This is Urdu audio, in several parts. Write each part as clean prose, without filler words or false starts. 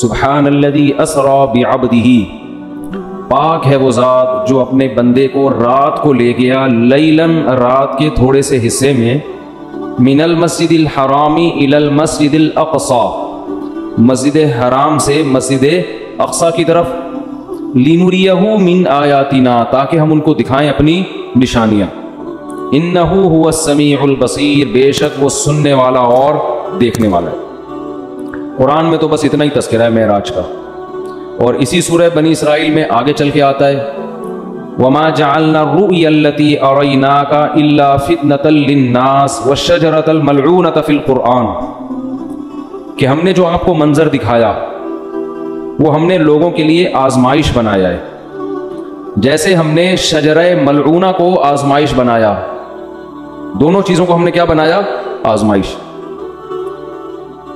سبحان الذی اسری بعبدہ، پاک ہے وہ ذات جو اپنے بندے کو رات کو لے گیا، لیلاً رات کے تھوڑے سے حصے میں، من المسجد الحرام الی المسجد الاقصی، مسجد حرام سے مسجد اقصی کی طرف، لنریہ من آیاتنا، تاکہ ہم ان کو دکھائیں اپنی نشانیاں، انہ هو السمیع البصیر، بے شک وہ سننے والا اور دیکھنے والا ہے۔ قرآن میں تو بس اتنا ہی تذکرہ ہے معراج کا، اور اسی سورہ بنی اسرائیل میں آگے چل کے آتا ہے وَمَا جَعَلْنَا الرُّؤْيَا الَّتِي أَرَيْنَاكَ إِلَّا فِتْنَةً لِلنَّاسِ وَالشَّجَرَةَ الْمَلْعُونَةَ فِي الْقُرْآنِ، کہ ہم نے جو آپ کو منظر دکھایا وہ ہم نے لوگوں کے لیے آزمائش بنایا ہے، جیسے ہم نے شجرہ ملعونہ کو آزمائش بنایا، دونوں چیزوں کو ہم نے کیا بنایا؟ آزمائش۔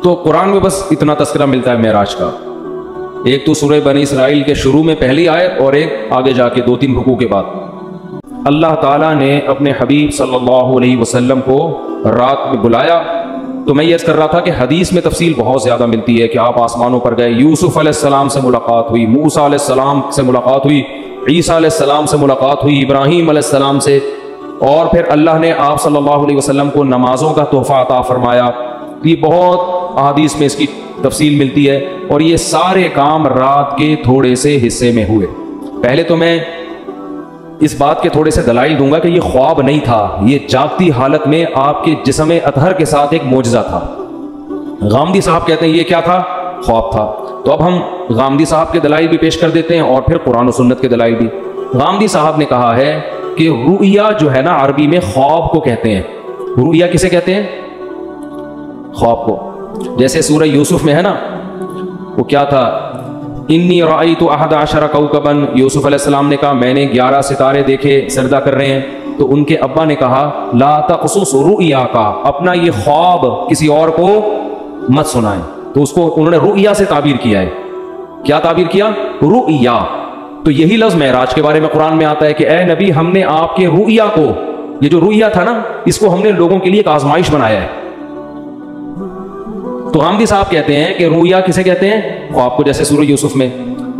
تو قرآن میں بس اتنا تذکرہ ملتا ہے معراج کا، ایک تو سورہ بنی اسرائیل کے شروع میں پہلی آیت، اور ایک آگے جا کے 2-3 رکوع کے بعد۔ اللہ تعالیٰ نے اپنے حبیب صلی اللہ علیہ وسلم کو رات میں بلایا، تو میں یہ کر رہا تھا کہ حدیث میں تفصیل بہت زیادہ ملتی ہے کہ آپ آسمانوں پر گئے، یوسف علیہ السلام سے ملاقات ہوئی، موسیٰ علیہ السلام سے ملاقات ہوئی، عیسیٰ علیہ السلام سے ملاقات ہوئی، ابراہیم علیہ السلام سے، اور پھر اللہ نے آپ صلی اللہ علیہ وسلم کو نمازوں کا تحفہ عطا فرمایا۔ یہ بہت احادیث میں اس کی تفصیل ملتی ہے، اور یہ سارے کام رات کے تھوڑے سے حصے میں ہوئے۔ پہلے تو میں اس بات کے تھوڑے سے دلائل دوں گا کہ یہ خواب نہیں تھا، یہ جاگتی حالت میں آپ کے جسم اطہر کے ساتھ ایک معجزہ تھا۔ غامدی صاحب کہتے ہیں یہ کیا تھا؟ خواب تھا۔ تو اب ہم غامدی صاحب کے دلائل بھی پیش کر دیتے ہیں، اور پھر قرآن و سنت کے دلائل بھی۔ غامدی صاحب نے کہا ہے کہ رؤیا جو ہے نا عربی میں خواب کو کہتے ہیں۔ رؤیا کسے کہتے ہیں؟ خواب کو۔ جیسے سورہ یوسف میں ہے نا، وہ کیا تھا؟ انی رأیت 11 کوكبا، یوسف علیہ السلام نے کہا میں نے 11 ستارے دیکھے سجدہ کر رہے ہیں، تو ان کے ابا نے کہا لا تقصص رؤیاک، اپنا یہ خواب کسی اور کو مت سنائیں، تو اس کو انہوں نے رؤیا سے تعبیر کیا ہے۔ کیا تعبیر کیا؟ رؤیا۔ تو یہی لفظ معراج کے بارے میں قرآن میں آتا ہے کہ اے نبی ہم نے آپ کے رؤیا کو، یہ جو رؤیا تھا نا، اس کو ہم نے لوگوں کے لیے ایک آزمائش بنایا ہے۔ تو غامدی صاحب کہتے ہیں کہ رؤیا کسے کہتے ہیں؟ خواب کو، جیسے سورہ یوسف میں۔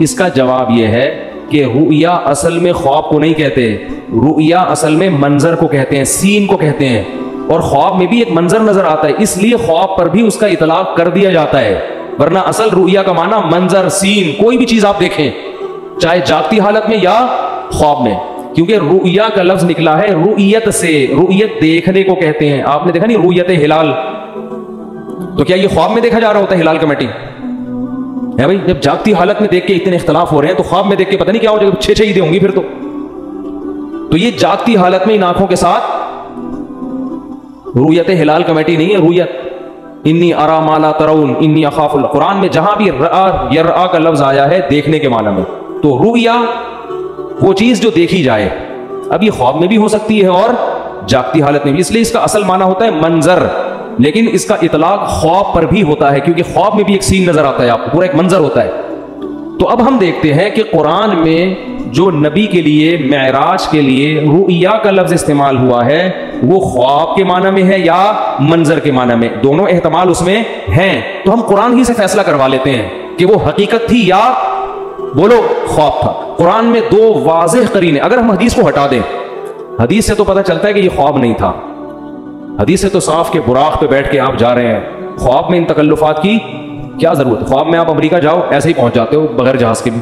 اس کا جواب یہ ہے کہ رؤیا اصل میں خواب کو نہیں کہتے، رؤیا اصل میں منظر کو کہتے ہیں، سین کو کہتے ہیں، اور خواب میں بھی ایک منظر نظر آتا ہے، اس لیے خواب پر بھی اس کا اطلاق کر دیا جاتا ہے، ورنہ اصل رؤیا کا معنی منظر، سین، کوئی بھی چیز آپ دیکھیں، چاہے جاگتی حالت میں یا خواب میں، کیونکہ رؤیا کا لفظ نکلا ہے رؤیت سے، رؤیت دیکھنے کو کہتے ہیں۔ آپ نے دیکھا نہیں رؤیت ہلال؟ تو کیا یہ خواب میں دیکھا جا رہا ہوتا ہے ہلال کمیٹی ہے بھائی؟ جب جاگتی حالت میں دیکھ کے اتنے اختلاف ہو رہے ہیں تو خواب میں دیکھ کے پتہ نہیں کیا ہو جائے گا، 6 عیدیں ہوں گی پھر تو یہ جاگتی حالت میں ان آنکھوں کے ساتھ رؤیت ہلال کمیٹی نہیں ہے، رؤیت انی ارا ما لا ترون انی اخاف اللہ۔ قرآن میں جہاں بھی رأى یرأى کا لفظ آیا ہے دیکھنے کے معنی میں، تو رؤیا وہ چیز جو دیکھی جائے، اب یہ خواب میں بھی ہو سکتی ہے اور جاگتی حالت میں بھی، اس لیے اس کا اصل معنی ہوتا ہے منظر، لیکن اس کا اطلاق خواب پر بھی ہوتا ہے، کیونکہ خواب میں بھی ایک سین نظر آتا ہے آپ کو، پورا ایک منظر ہوتا ہے۔ تو اب ہم دیکھتے ہیں کہ قرآن میں جو نبی کے لیے معراج کے لیے رؤیا کا لفظ استعمال ہوا ہے وہ خواب کے معنی میں ہے یا منظر کے معنی میں، دونوں احتمال اس میں ہیں، تو ہم قرآن ہی سے فیصلہ کروا لیتے ہیں کہ وہ حقیقت تھی یا بولو خواب تھا۔ قرآن میں 2 واضح قرینے، اگر ہم حدیث کو ہٹا دیں، حدیث سے تو پتہ چلتا ہے کہ یہ خواب نہیں تھا، حدیث سے تو صاف کے براق پہ بیٹھ کے آپ جا رہے ہیں، خواب میں ان تکلفات کی کیا ضرورت ہے؟ خواب میں آپ امریکہ جاؤ ایسے ہی پہنچ جاتے ہو بغیر جہاز کے بھی۔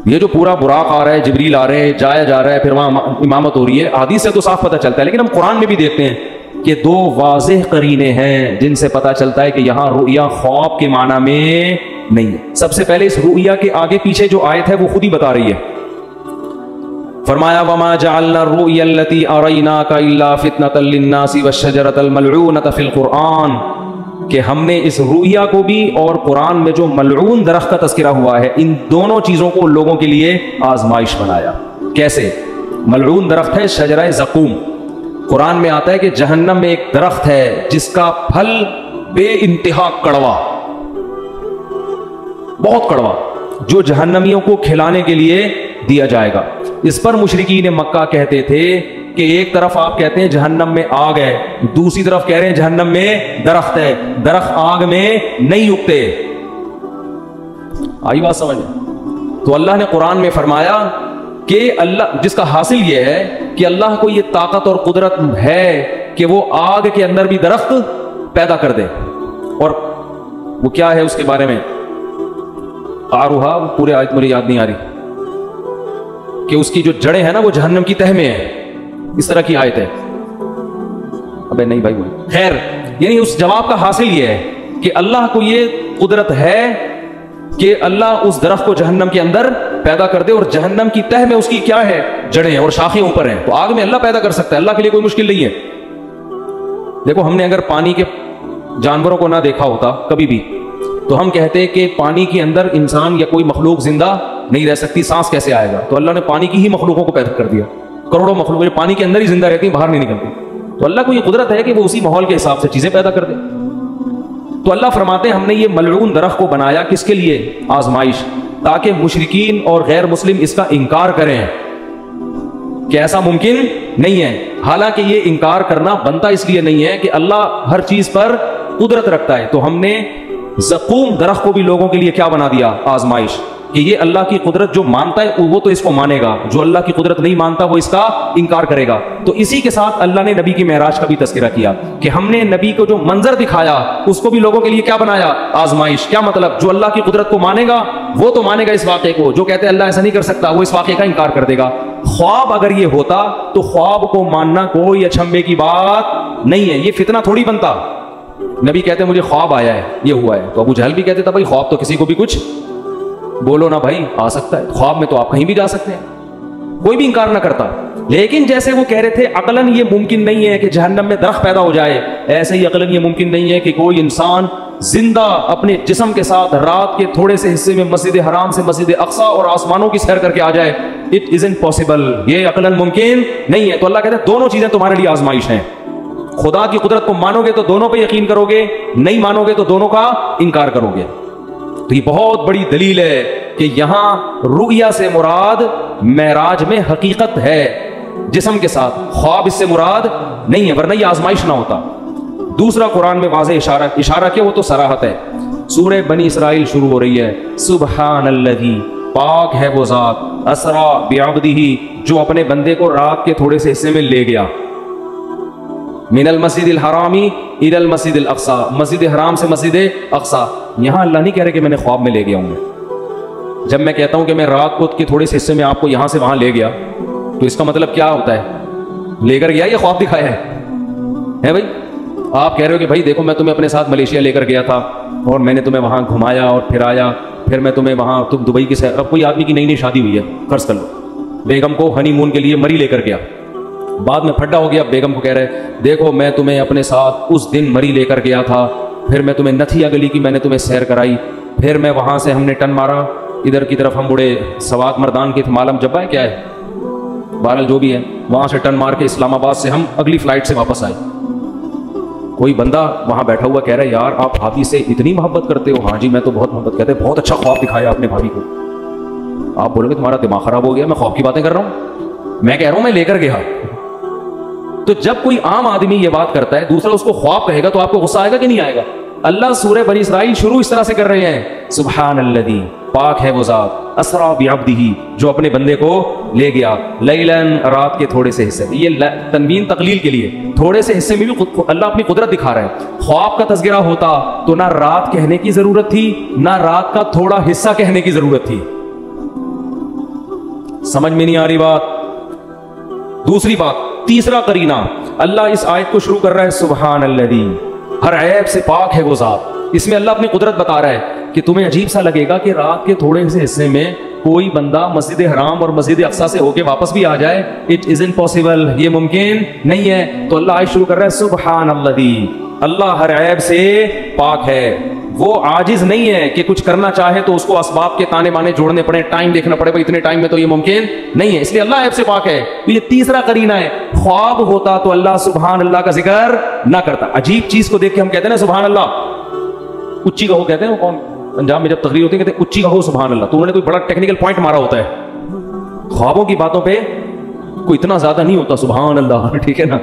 یہ جو پورا براق آ رہا ہے، جبریل آ رہے ہیں، جایا جا رہا ہے، پھر وہاں امامت ہو رہی ہے، حدیث سے تو صاف پتہ چلتا ہے، لیکن ہم قرآن میں بھی دیکھتے ہیں کہ 2 واضح قرینے ہیں جن سے پتہ چلتا ہے کہ یہاں رؤیا خواب کے معنی میں نہیں ہے۔ سب سے پہلے اس رؤیا کے آگے پیچھے جو آیت ہے وہ خود ہی بتا رہی ہے، فرمایا وَمَا جَعَلْنَا الرُّؤْيَا الَّتِي أَرَيْنَاكَ إِلَّا فِتْنَةً لِلنَّاسِ وَالشَّجَرَةَ الْمَلْعُونَةَ فِي الْقُرْآنِ، کہ ہم نے اس رؤیا کو بھی اور قرآن میں جو ملعون درخت کا تذکرہ ہوا ہے ان دونوں چیزوں کو لوگوں کے لیے آزمائش بنایا۔ کیسے؟ ملعون درخت ہے شجرہ زقوم، قرآن میں آتا ہے کہ جہنم میں ایک درخت ہے جس کا پھل بے انتہا کڑوا، بہت کڑوا، جو جہنمیوں کو کھلانے کے لیے دیا جائے گا۔ اس پر مشرکین مکہ کہتے تھے کہ ایک طرف آپ کہتے ہیں جہنم میں آگ ہے، دوسری طرف کہہ رہے ہیں جہنم میں درخت ہے، درخت آگ میں نہیں اگتے، آئی بات سمجھ؟ تو اللہ نے قرآن میں فرمایا کہ اللہ جس کا حاصل یہ ہے کہ اللہ کو یہ طاقت اور قدرت ہے کہ وہ آگ کے اندر بھی درخت پیدا کر دے. اور وہ کیا ہے اس کے بارے میں آروہا پورے آیت مجھے یاد نہیں آ رہی کہ اس کی جو جڑیں ہیں نا وہ جہنم کی تہ میں ہے, اس طرح کی آیت ہے. ابے نہیں بھائی خیر, یعنی اس جواب کا حاصل یہ ہے کہ اللہ کو یہ قدرت ہے کہ اللہ اس درخت کو جہنم کے اندر پیدا کر دے, اور جہنم کی تہ میں اس کی کیا ہے, جڑیں اور شاخیں اوپر ہیں. تو آگ میں اللہ پیدا کر سکتا ہے, اللہ کے لیے کوئی مشکل نہیں ہے. دیکھو ہم نے اگر پانی کے جانوروں کو نہ دیکھا ہوتا کبھی بھی تو ہم کہتے کہ پانی کے اندر انسان یا کوئی مخلوق زندہ نہیں رہ سکتی, سانس کیسے آئے گا؟ تو اللہ نے پانی کی ہی مخلوقوں کو پیدا کر دیا, کروڑوں مخلوق جو پانی کے اندر ہی زندہ رہتی ہیں, باہر نہیں نکلتی. تو اللہ کو یہ قدرت ہے کہ وہ اسی ماحول کے حساب سے چیزیں پیدا کر دے. تو اللہ فرماتے ہیں ہم نے یہ ملعون درخت کو بنایا کس کے لیے؟ آزمائش, تاکہ مشرکین اور غیر مسلم اس کا انکار کریں کہ ایسا ممکن نہیں ہے. حالانکہ یہ انکار کرنا بنتا اس لیے نہیں ہے کہ اللہ ہر چیز پر قدرت رکھتا ہے. تو ہم نے زقوم درخت کو بھی لوگوں کے لیے کیا بنا دیا؟ آزمائش, کہ یہ اللہ کی قدرت جو مانتا ہے وہ تو اس کو مانے گا, جو اللہ کی قدرت نہیں مانتا وہ اس کا انکار کرے گا. تو اسی کے ساتھ اللہ نے نبی کی معراج کا بھی تذکرہ کیا کہ ہم نے نبی کو جو منظر دکھایا اس کو بھی لوگوں کے لیے کیا بنایا؟ آزمائش. کیا مطلب؟ جو اللہ کی قدرت کو مانے گا وہ تو مانے گا اس واقعے کو, جو کہتے ہیں اللہ ایسا نہیں کر سکتا وہ اس واقعے کا انکار کر دے گا. خواب اگر یہ ہوتا تو خواب کو ماننا کوئی اچنبے کی بات نہیں ہے, یہ فتنہ تھوڑی بنتا. نبی کہتے ہیں مجھے خواب آیا ہے, یہ ہوا ہے, تو ابو جہل بھی کہتے تھا بھائی خواب تو کسی کو بھی کچھ بولو نا بھائی آ سکتا ہے, خواب میں تو آپ کہیں بھی جا سکتے ہیں, کوئی بھی انکار نہ کرتا. لیکن جیسے وہ کہہ رہے تھے عقلاً یہ ممکن نہیں ہے کہ جہنم میں درخت پیدا ہو جائے, ایسے ہی عقلاً یہ ممکن نہیں ہے کہ کوئی انسان زندہ اپنے جسم کے ساتھ رات کے تھوڑے سے حصے میں مسجد حرام سے مسجد اقصی اور آسمانوں کی سیر کر کے آ جائے. اٹ ازنٹ پاسبل, یہ عقلاً ممکن نہیں ہے. تو اللہ کہتے ہیں دونوں چیزیں تمہارے لیے آزمائش ہیں. خدا کی قدرت کو مانو گے تو دونوں پہ یقین کرو گے, نہیں مانو گے تو دونوں کا انکار کرو گے. تو یہ بہت بڑی دلیل ہے کہ یہاں رؤیا سے مراد معراج میں حقیقت ہے جسم کے ساتھ, خواب اس سے مراد نہیں ہے, ورنہ یہ آزمائش نہ ہوتا. دوسرا قرآن میں واضح اشارہ کیا, وہ تو صراحت ہے. سورہ بنی اسرائیل شروع ہو رہی ہے سبحان الذی, پاک ہے وہ ذات, اسرا بعبدہ, جو اپنے بندے کو رات کے تھوڑے سے حصے میں لے گیا, من المسجد الحرامی الی المسجد الاقصی, مسجد حرام سے مسجد اقصی. یہاں اللہ نہیں کہہ رہے کہ میں نے خواب میں لے گیا ہوں. جب میں کہتا ہوں کہ میں رات کو کے تھوڑے سے حصے میں آپ کو یہاں سے وہاں لے گیا, تو اس کا مطلب کیا ہوتا ہے؟ لے کر گیا یا خواب دکھایا ہے بھائی؟ آپ کہہ رہے ہو کہ بھائی دیکھو میں تمہیں اپنے ساتھ ملیشیا لے کر گیا تھا اور میں نے تمہیں وہاں گھمایا اور پھرایا, پھر میں تمہیں وہاں, تم دبئی کی سیر, اب کوئی آدمی کی نئی نئی شادی ہوئی ہے فرض کر لو, بیگم کو ہنی مون کے لیے مری لے کر گیا, بعد میں پھڈا ہو گیا, بیگم کو کہہ رہے دیکھو میں تمہیں اپنے ساتھ اس دن مری لے کر گیا تھا, پھر میں تمہیں نتھیا گلی کی میں نے تمہیں سیر کرائی, پھر میں وہاں سے ہم نے ٹن مارا ادھر کی طرف, ہم بڑے سوات مردان کی معلوم جبا ہے کیا ہے, بہرحال جو بھی ہے, وہاں سے ٹن مار کے اسلام آباد سے ہم اگلی فلائٹ سے واپس آئے. کوئی بندہ وہاں بیٹھا ہوا کہہ رہا ہے یار آپ بھابھی سے اتنی محبت کرتے ہو؟ ہاں جی میں تو بہت محبت کرتے, بہت اچھا خواب دکھایا آپ نے بھابھی کو. آپ بولو گے تمہارا دماغ خراب ہو گیا, میں خواب کی باتیں کر رہا ہوں, میں کہہ رہا ہوں میں لے کر گیا. تو جب کوئی عام آدمی یہ بات کرتا ہے, دوسرا اس کو خواب کہے گا, تو آپ کو غصہ آئے گا کہ نہیں آئے گا؟ اللہ سورہ بنی اسرائیل شروع اس طرح سے کر رہے ہیں سبحان الذی, پاک ہے وہ ذات, اسرا بعبدہ, جو اپنے بندے کو لے گیا, لیلاً, رات کے تھوڑے سے حصے. یہ تنوین تقلیل کے لیے, تھوڑے سے حصے میں بھی اللہ اپنی قدرت دکھا رہا ہے. خواب کا تذکرہ ہوتا تو نہ رات کہنے کی ضرورت تھی, نہ رات کا تھوڑا حصہ کہنے کی ضرورت تھی. سمجھ میں نہیں آ رہی بات؟ دوسری بات, تیسرا قرینہ, اللہ اس آیت کو شروع کر رہا ہے سبحان الذی, ہر عیب سے پاک ہے وہ ذات. اس میں اللہ اپنی قدرت بتا رہا ہے کہ تمہیں عجیب سا لگے گا کہ رات کے تھوڑے سے حصے میں کوئی بندہ مسجد حرام اور مسجد اقصی سے ہو کے واپس بھی آ جائے. اٹ ازنٹ پاسبل, یہ ممکن نہیں ہے. تو اللہ آیت شروع کر رہا ہے سبحان الذی, اللہ ہر عیب سے پاک ہے, وہ عاجز نہیں ہے کہ کچھ کرنا چاہے تو اس کو اسباب کے تانے بانے جوڑنے پڑے, ٹائم دیکھنا پڑے, بھائی اتنے ٹائم میں تو یہ ممکن نہیں ہے, اس لیے اللہ عیب سے پاک ہے. تو یہ تیسرا قرینہ ہے. خواب ہوتا تو اللہ سبحان اللہ کا ذکر نہ کرتا. عجیب چیز کو دیکھ کے ہم کہتے ہیں نا سبحان اللہ, اچھی کہو کہتے ہیں, وہ کون پنجاب میں جب تقریر ہوتی ہے کہتے ہیں اچھی کہو سبحان اللہ, تو انہوں نے کوئی بڑا ٹیکنیکل پوائنٹ مارا ہوتا ہے. خوابوں کی باتوں پہ کوئی اتنا زیادہ نہیں ہوتا سبحان اللہ, ٹھیک ہے نا.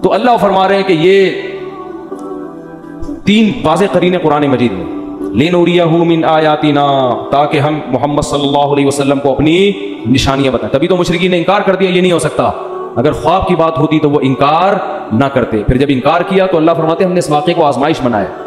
تو اللہ فرما رہے ہیں کہ یہ تین واضح قرینے قرآن مجید میں. لنُرِيَهُ مِنْ آیاتنا، تاکہ ہم محمد صلی اللہ علیہ وسلم کو اپنی نشانیاں بتائیں. تبھی تو مشرکین نے انکار کر دیا یہ نہیں ہو سکتا. اگر خواب کی بات ہوتی تو وہ انکار نہ کرتے. پھر جب انکار کیا تو اللہ فرماتے ہیں ہم نے اس واقعے کو آزمائش بنایا.